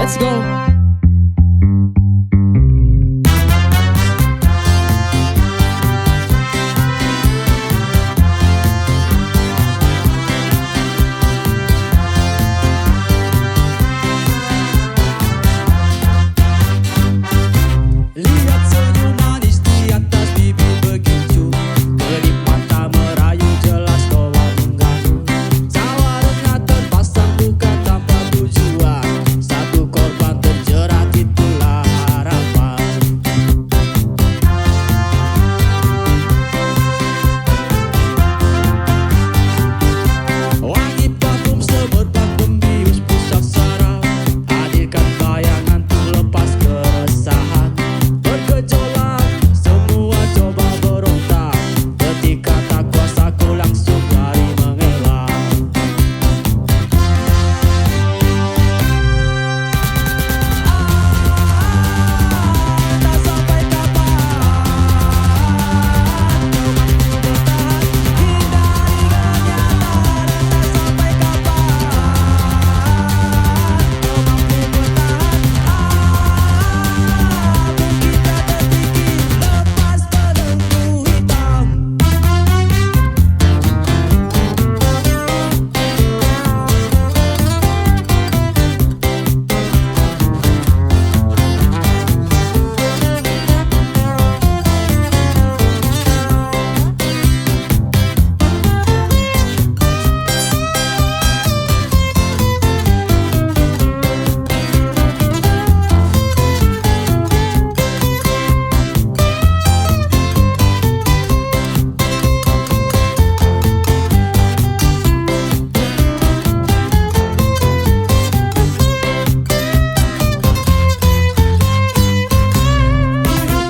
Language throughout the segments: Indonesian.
Let's go. Lihat senyum manis di atas bibir begitu, kedip mata merayu jelas bahwa mengganggu. Tawarannya terpasang bukan tanpa tujuan, satu korban terjerat itulah harapan. Wangi parfum semerbak membius pusat-sara, hadirkan bayangan untuk lepas keresahan. Bergejolak, semua coba berontak, ketika tak kuasa ku langsung lari mengelak. Tak sampai kapan kau mampu bertahan, hindari kenyataan. Tak sampai kapan kau mampu bertahan, bukit tak terpikir lepas belenggu hitam.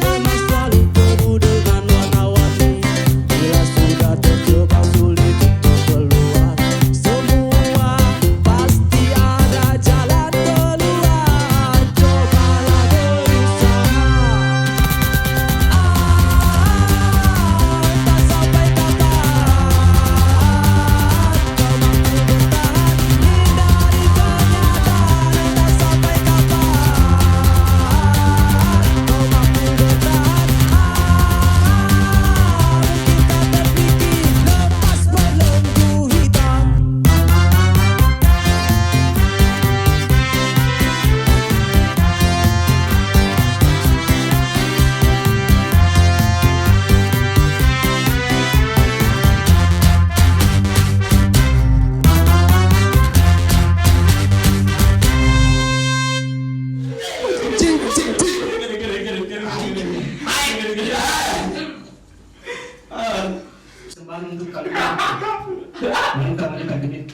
Memang selalu penuh dengan warna-warni, bila sudah terjebak sulit untuk keluar. Semua pasti ada jalan keluar, cobalah berusaha. Tak sampai kapan kau mampu bertahan, hindari kenyataan. Tak sampai kapan kau mampu bertahan, bukit tak terpikir lepas belenggu hitam. Sembang untuk kalian. Bukan kalian.